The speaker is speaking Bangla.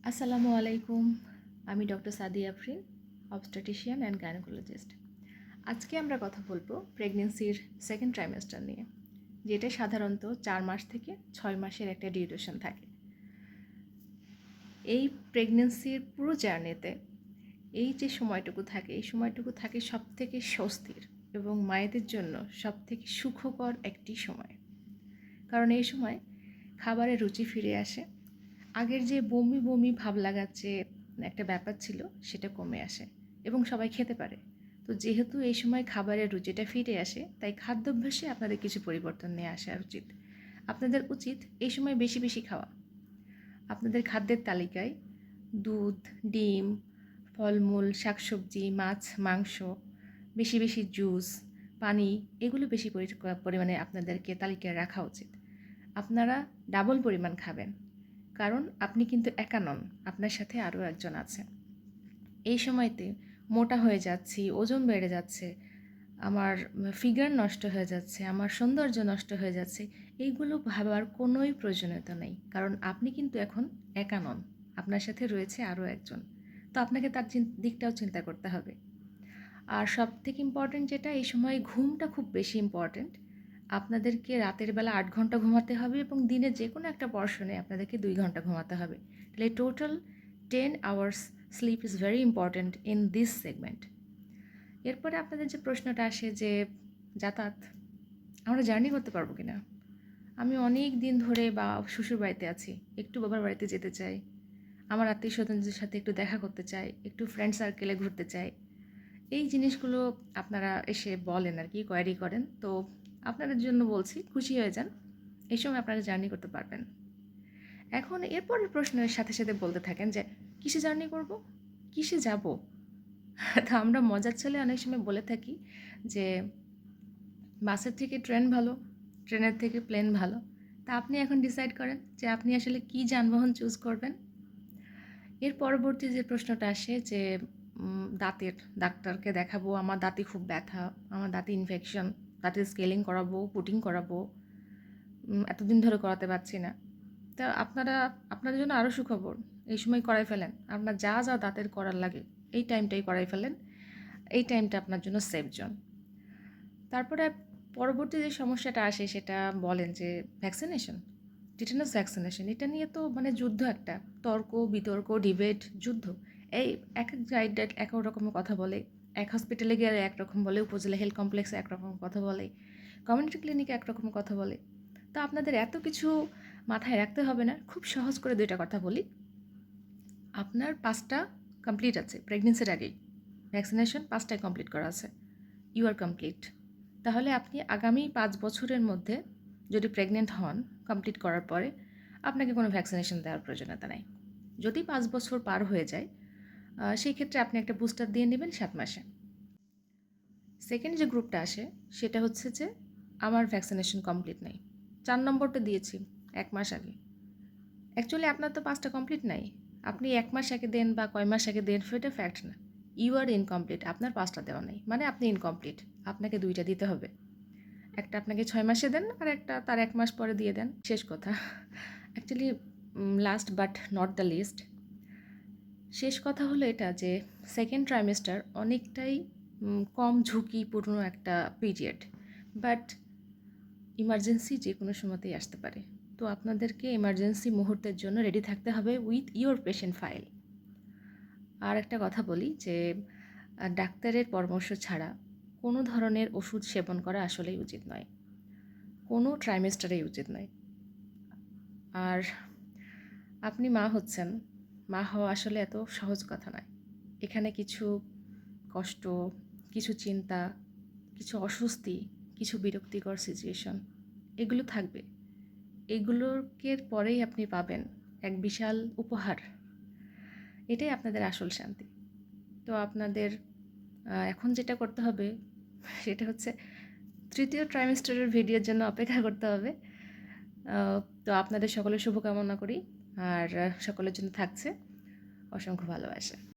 আসসালামু আলাইকুম। আমি doctor Sadia Afrin, obstetrician and gynaecologist. আজকে আমরা কথা বলবো প্রেগনেন্সির সেকেন্ড ট্রাইমেস্টার নিয়ে, যেটা সাধারণত 4 মাস থেকে 6 মাসের একটা ডিউরেশন থাকে। এই প্রেগনেন্সির পুরো জার্নিতে এই যে সময়টুকু থাকে, এই সময়টুকু থাকে সবথেকে স্বস্তির এবং মায়েদের জন্য সবথেকে সুখকর একটি সময়। কারণ এই সময় খাবারের রুচি ফিরে আসে, আগের যে বমি বমি ভাব লাগার যে একটা ব্যাপার ছিল সেটা কমে আসে এবং সবাই খেতে পারে। তো যেহেতু এই সময় খাবারের রুচিটা ফিরে আসে, তাই খাদ্যাভ্যাসে আপনাদের কিছু পরিবর্তন নিয়ে আসা উচিত। আপনাদের উচিত এই সময় বেশি বেশি খাওয়া। আপনাদের খাদ্যের তালিকায় দুধ, ডিম, ফলমূল, শাকসবজি, মাছ, মাংস, বেশি বেশি জুস, পানি, এগুলো বেশি পরিমাণে আপনাদেরকে তালিকায় রাখা উচিত। আপনারা ডাবল পরিমাণ খাবেন, কারণ আপনি কিন্তু একা নন, আপনার সাথে আরও একজন আছে। এই সময়তে মোটা হয়ে যাচ্ছি, ওজন বেড়ে যাচ্ছে, আমার ফিগার নষ্ট হয়ে যাচ্ছে, আমার সৌন্দর্য নষ্ট হয়ে যাচ্ছে, এইগুলো ভাবার কোনোই প্রয়োজনীয়তা নেই। কারণ আপনি কিন্তু এখন একা নন, আপনার সাথে রয়েছে আরও একজন। তো আপনাকে তার দিকটাও চিন্তা করতে হবে। আর সবথেকে ইম্পর্ট্যান্ট যেটা, এই সময় ঘুমটা খুব বেশি ইম্পর্ট্যান্ট। আপনাদেরকে রাতের বেলা 8 ঘন্টা ঘুমাতে হবে এবং দিনে যে কোনো একটা পর্শনে আপনাদেরকে 2 ঘন্টা ঘুমাতে হবে। তাহলে total 10 hours sleep is very important in this segment. এরপরে আপনাদের যে প্রশ্নটা আসে যে যাতায়াত, আমরা জার্নি করতে পারবো কি না। আমি অনেক দিন ধরে বা শ্বশুর বাড়িতে আছি, একটু বাবার বাড়িতে যেতে চাই, আমার আত্মীয় স্বজনদের সাথে একটু দেখা করতে চাই, একটু ফ্রেন্ড সার্কেলে ঘুরতে চাই। এই জিনিসগুলো আপনারা এসে বলেন আর কি, কোয়ারি করেন। তো আপনাদের জন্য বলছি, খুশি হয়ে যান, এই সময় আপনারা জার্নি করতে পারবেন। এখন এরপরের প্রশ্নের সাথে সাথে বলতে থাকেন যে কিসে জার্নি করব, কিসে যাব। তো আমরা মজার ছলে অনেক সময় বলে থাকি যে বাসের থেকে ট্রেন ভালো, ট্রেনের থেকে প্লেন ভালো। তা আপনি এখন ডিসাইড করেন যে আপনি আসলে কী যানবাহন চুজ করবেন। এর পরবর্তী যে প্রশ্নটা আসে যে দাঁতের ডাক্তারকে দেখাবো, আমার দাঁতে খুব ব্যথা, আমার দাঁতে ইনফেকশন, দাঁতের স্কেলিং করাবো, পুটিং করাবো, এতদিন ধরে করাতে পারছি না। তা আপনাদের জন্য আরও সুখবর, এই সময় করাই ফেলেন। আপনার যা যা দাঁতের করার লাগে এই টাইমটাই করাই ফেলেন, এই টাইমটা আপনার জন্য সেফ জোন। তারপরে পরবর্তী যে সমস্যাটা আসে সেটা বলেন যে ভ্যাকসিনেশন, টিটেনাস ভ্যাকসিনেশন, এটা নিয়ে তো মানে যুদ্ধ, একটা তর্ক বিতর্ক, ডিবেট, যুদ্ধ। এই এক এক গাইড এক এক রকমের কথা বলে, এক হসপিটালে গেলে একরকম বলে, উপজেলা হেলথ কমপ্লেক্সে একরকম কথা বলে, কমিউনিটি ক্লিনিকে একরকম কথা বলে। তো আপনাদের এত কিছু মাথায় রাখতে হবে না, খুব সহজ করে 2টা কথা বলি। আপনার 5টা কমপ্লিট আছে প্রেগনেন্সির আগেই, ভ্যাকসিনেশন 5টায় কমপ্লিট করা আছে, ইউ আর কমপ্লিট। তাহলে আপনি আগামী 5 বছরের মধ্যে যদি প্রেগনেন্ট হন কমপ্লিট করার পরে, আপনাকে কোনো ভ্যাকসিনেশন দেওয়ার প্রয়োজনীয়তা নেই। যদি 5 বছর পার হয়ে যায়, সেই ক্ষেত্রে আপনি একটা বুস্টার দিয়ে নেবেন 7 মাসে। সেকেন্ড যে গ্রুপটা আসে সেটা হচ্ছে যে আমার ভ্যাকসিনেশন কমপ্লিট নেই, 4 নম্বরটা দিয়েছি 1 মাস আগে। অ্যাকচুয়ালি আপনার তো 5টা কমপ্লিট নাই, আপনি 1 মাস আগে দেন বা কয় মাস আগে দেন সেটা ফ্যাক্ট না। ইউ আর ইনকমপ্লিট, আপনার 5টা দেওয়া নেই মানে আপনি ইনকমপ্লিট, আপনাকে 2টা দিতে হবে। একটা আপনাকে 6 মাসে দেন আর একটা তার 1 মাস পরে দিয়ে দেন। শেষ কথা, actually last but not the least, শেষ কথা হলো এটা যে সেকেন্ড ট্রাইমেস্টার অনেকটাই কম ঝুঁকিপূর্ণ একটা পিরিয়ড, বাট ইমার্জেন্সি যে কোনো সময়তেই আসতে পারে। তো আপনাদেরকে ইমার্জেন্সি মুহূর্তের জন্য রেডি থাকতে হবে উইথ ইওর পেশেন্ট ফাইল। আর একটা কথা বলি যে ডাক্তারের পরামর্শ ছাড়া কোনো ধরনের ওষুধ সেবন করা আসলেই উচিত নয়, কোনো ট্রাইমেস্টারেই উচিত নয়। আর আপনি মা হচ্ছেন, মা হওয়া আসলে এত সহজ কথা নয়। এখানে কিছু কষ্ট, কিছু চিন্তা, কিছু অস্বস্তি, কিছু বিরক্তিকর সিচুয়েশন, এগুলো থাকবে। এগুলোকে পরেই আপনি পাবেন এক বিশাল উপহার, এটাই আপনাদের আসল শান্তি। তো আপনাদের এখন যেটা করতে হবে সেটা হচ্ছে 3য় ট্রাইমেস্টারের ভিডিওর জন্য অপেক্ষা করতে হবে। তো আপনাদের সকলের শুভকামনা করি, আর সকলের জন্য থাকছে অসংখ্য ভালোবাসা।